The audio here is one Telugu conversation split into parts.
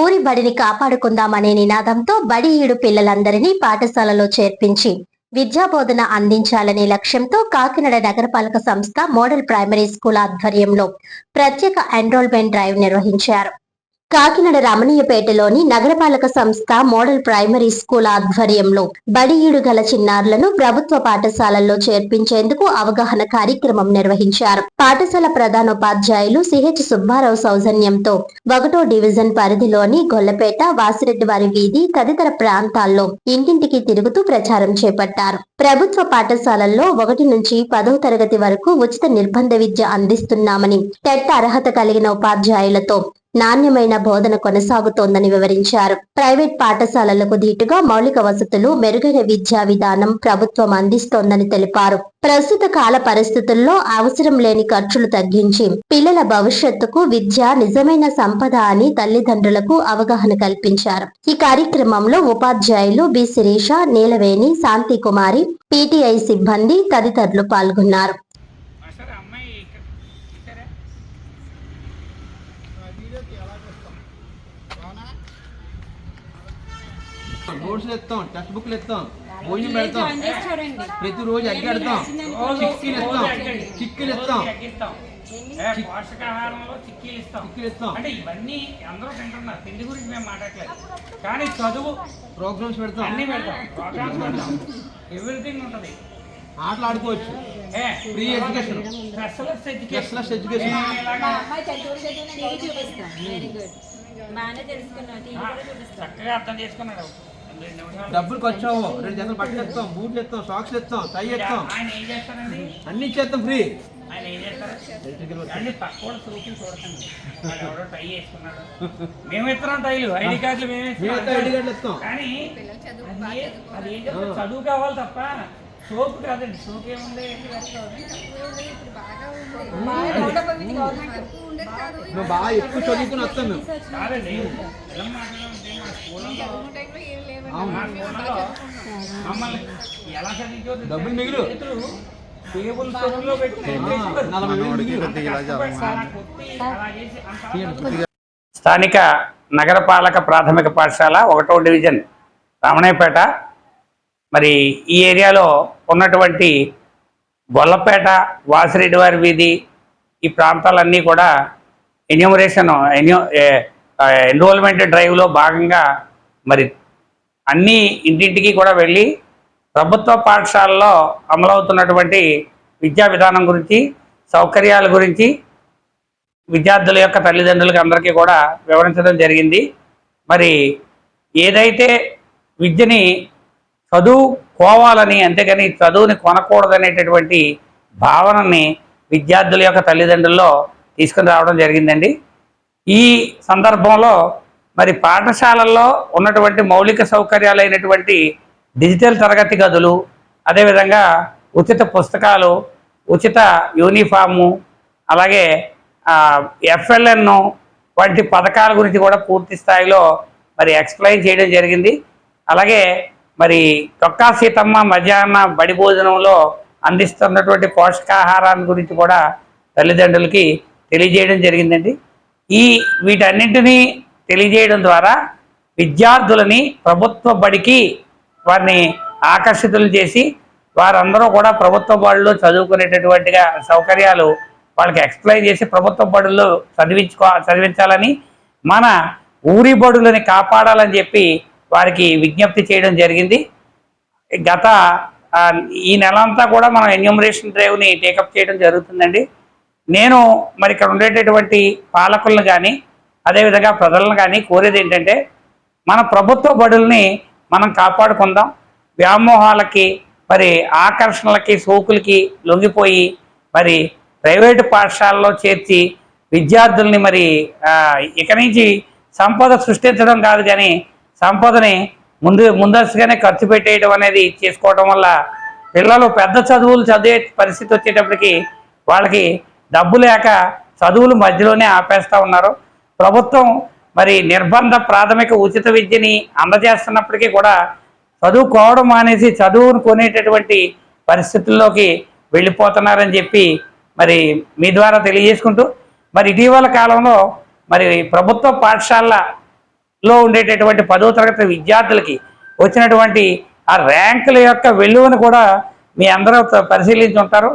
ఊరి బడిని కాపాడుకుందామనే నినాదంతో బడి ఈడు పిల్లలందరినీ పాఠశాలలో చేర్పించి విద్యాబోధన అందించాలనే లక్ష్యంతో కాకినాడ నగరపాలక సంస్థ మోడల్ ప్రైమరీ స్కూల్ ఆధ్వర్యంలో ప్రత్యేక ఎన్రోల్మెంట్ డ్రైవ్ నిర్వహించారు. కాకినాడ రమణీయపేటలోని నగరపాలక సంస్థ మోడల్ ప్రైమరీ స్కూల్ ఆధ్వర్యంలో బడి ఈడు గల చిన్నారులను ప్రభుత్వ పాఠశాలల్లో చేర్పించేందుకు అవగాహన కార్యక్రమం నిర్వహించారు. పాఠశాల ప్రధానోపాధ్యాయులు సిహెచ్ సుబ్బారావు సౌజన్యంతో 1వ డివిజన్ పరిధిలోని గొల్లపేట, వాసిరెడ్డివారి వీధి తదితర ప్రాంతాల్లో ఇంటింటికి తిరుగుతూ ప్రచారం చేపట్టారు. ప్రభుత్వ పాఠశాలల్లో 1 నుంచి 10వ తరగతి వరకు ఉచిత నిర్బంధ విద్య అందిస్తున్నామని, టెట్ అర్హత కలిగిన ఉపాధ్యాయులతో నాణ్యమైన బోధన కొనసాగుతోందని వివరించారు. ప్రైవేట్ పాఠశాలలకు ధీటుగా మౌలిక వసతులు, మెరుగైన విద్యా విధానం ప్రభుత్వం అందిస్తోందని తెలిపారు. ప్రస్తుత కాల పరిస్థితుల్లో అవసరం లేని ఖర్చులు తగ్గించి పిల్లల భవిష్యత్తుకు విద్య నిజమైన సంపద అని తల్లిదండ్రులకు అవగాహన కల్పించారు. ఈ కార్యక్రమంలో ఉపాధ్యాయులు బి శిరీష, నీలవేణి, శాంతి కుమారి, పీటీఐ సిబ్బంది తదితరులు పాల్గొన్నారు. నోట్స్లు ఇస్తాం, టెక్స్ట్ బుక్లు ఇస్తాం, భోజనం పెడతాం, ప్రతిరోజు అగ్గి పెడతాం, చిక్కీలు ఇస్తాం, పోషకాహారంలో చిక్కీలు ఇస్తాం. అంటే ఇవన్నీ అందరూ తింటున్నారు, తిండి గురించి మేము మాట్లాడలేదు. కానీ చదువు ప్రోగ్రామ్స్ పెడతాం, అన్ని పెడతాం, ప్రోగ్రామ్స్ పెడతాం, ఎవ్రీథింగ్ ఉంటుంది. ఆటలు ఆడుకోవచ్చు, ఫ్రీ ఎడ్యుకేషన్, స్పెషలిస్ట్ ఎడ్యుకేషన్. చక్కగా అర్థం చేసుకున్నాడు. డబ్బులు ఖర్చు అవ్వవు. 2 జతలు బట్టలు ఇస్తాం, బూట్లు ఇస్తాం, సాక్స్ ఇస్తాం, టై ఇస్తాం, ఆయన ఏం చేస్తారండి, అన్ని ఇచ్చేస్తాం ఫ్రీ. ఆయన ఏం చేస్తారు అన్ని పక్క సూకులు చూడకండి. ఎవడో టై వేసుకున్నాడు, మేము ఇస్తున్నాం టైలు, ఐడి కార్డులు మేమే ఇస్తాం. కానీ అది ఏం చేస్తారు, చదువు కావాలి తప్ప సోపు కాదండి. సోపు ఏముంది, బాగా ఎక్కువ చదువుకుని వస్తాం మేము కాదండి. మమ్మల్ని ఎలా చదివించో డబ్బులు మిగిలి టేబుల్ లో పెట్టి స్థానిక నగరపాలక ప్రాథమిక పాఠశాల 1వ డివిజన్ రమణయ్యపేట. మరి ఈ ఏరియాలో ఉన్నటువంటి గొల్లపేట, వాసిరెడ్డివారి వీధి ఈ ప్రాంతాలన్నీ కూడా ఎన్రోల్మెంట్ డ్రైవ్లో భాగంగా మరి అన్ని ఇంటింటికి కూడా వెళ్ళి ప్రభుత్వ పాఠశాలలో అమలవుతున్నటువంటి విద్యా విధానం గురించి, సౌకర్యాల గురించి విద్యార్థుల యొక్క తల్లిదండ్రులకి అందరికీ కూడా వివరించడం జరిగింది. మరి ఏదైతే విద్యని చదువుకోవాలని, అంతేగాని చదువుని కొనకూడదనేటటువంటి భావనని విద్యార్థుల యొక్క తల్లిదండ్రుల్లో తీసుకుని రావడం జరిగిందండి. ఈ సందర్భంలో మరి పాఠశాలల్లో ఉన్నటువంటి మౌలిక సౌకర్యాలైనటువంటి డిజిటల్ తరగతి గదులు, అదేవిధంగా ఉచిత పుస్తకాలు, ఉచిత యూనిఫాము, అలాగే FLN వంటి పథకాల గురించి కూడా పూర్తి స్థాయిలో మరి ఎక్స్ప్లెయిన్ చేయడం జరిగింది. అలాగే మరి తొక్కా సీతమ్మ మధ్యాహ్న బడి భోజనంలో అందిస్తున్నటువంటి పోషకాహారాన్ని గురించి కూడా తల్లిదండ్రులకి తెలియజేయడం జరిగిందండి. వీటన్నింటినీ తెలియజేయడం ద్వారా విద్యార్థులని ప్రభుత్వ బడికి వారిని ఆకర్షితులు చేసి వారందరూ కూడా ప్రభుత్వ బడుల్లో చదువుకునేటటువంటిగా సౌకర్యాలు వాళ్ళకి ఎక్స్ప్లెయిన్ చేసి ప్రభుత్వ బడుల్లో చదివించాలని, మన ఊరి బడులని కాపాడాలని చెప్పి వారికి విజ్ఞప్తి చేయడం జరిగింది. గత ఈ నెలంతా కూడా మనం ఎన్యూమరేషన్ డ్రైవ్ని టేకప్ చేయడం జరుగుతుందండి. నేను మరి ఇక్కడ ఉండేటటువంటి పాలకులను కానీ అదేవిధంగా ప్రజలను కానీ కోరేది ఏంటంటే, మన ప్రభుత్వ బడుల్ని మనం కాపాడుకుందాం. వ్యామోహాలకి, మరి ఆకర్షణలకి, సోకులకి లొంగిపోయి మరి ప్రైవేటు పాఠశాలలో చేర్చి విద్యార్థుల్ని మరి ఇక నుంచి సంపద సృష్టించడం కాదు, కానీ సంపదని ముందస్తుగానే ఖర్చు పెట్టేయడం అనేది చేసుకోవడం వల్ల పిల్లలు పెద్ద చదువులు చదివే పరిస్థితి వచ్చేటప్పటికి వాళ్ళకి డబ్బు లేక చదువులు మధ్యలోనే ఆపేస్తూ ఉన్నారు. ప్రభుత్వం మరి నిర్బంధ ప్రాథమిక ఉచిత విద్యని అందజేస్తున్నప్పటికీ కూడా చదువుకోవడం మానేసి చదువును కొనేటటువంటి పరిస్థితుల్లోకి వెళ్ళిపోతున్నారని చెప్పి మరి మీ ద్వారా తెలియజేసుకుంటూ, మరి ఇటీవల కాలంలో మరి ప్రభుత్వ పాఠశాలల లో ఉండేటటువంటి 10వ తరగతి విద్యార్థులకి వచ్చినటువంటి ఆ ర్యాంకుల యొక్క వెలువను కూడా మీ అందరూ పరిశీలించి ఉంటారు.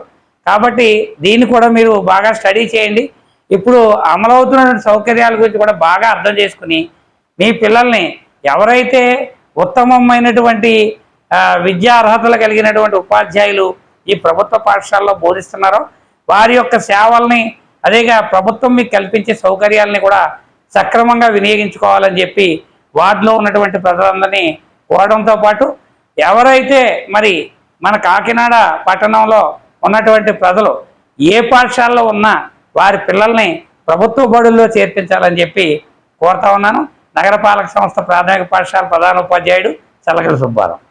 కాబట్టి దీన్ని కూడా మీరు బాగా స్టడీ చేయండి. ఇప్పుడు అమలవుతున్నటువంటి సౌకర్యాల గురించి కూడా బాగా అర్థం చేసుకుని మీ పిల్లల్ని ఎవరైతే ఉత్తమమైనటువంటి విద్యా అర్హతలు కలిగినటువంటి ఉపాధ్యాయులు ఈ ప్రభుత్వ పాఠశాలలో బోధిస్తున్నారో వారి యొక్క సేవల్ని, అదేగా ప్రభుత్వం మీకు కల్పించే సౌకర్యాలని కూడా సక్రమంగా వినియోగించుకోవాలని చెప్పి వార్డులో ఉన్నటువంటి ప్రజలందరినీ కోరడంతో పాటు ఎవరైతే మరి మన కాకినాడ పట్టణంలో ఉన్నటువంటి ప్రజలు ఏ పాఠశాలలో ఉన్నా వారి పిల్లల్ని ప్రభుత్వ బడుల్లో చేర్పించాలని చెప్పి కోరుతా ఉన్నాను. నగరపాలక సంస్థ ప్రాథమిక పాఠశాల ప్రధానోపాధ్యాయుడు చల్లకల సుబ్బారావు.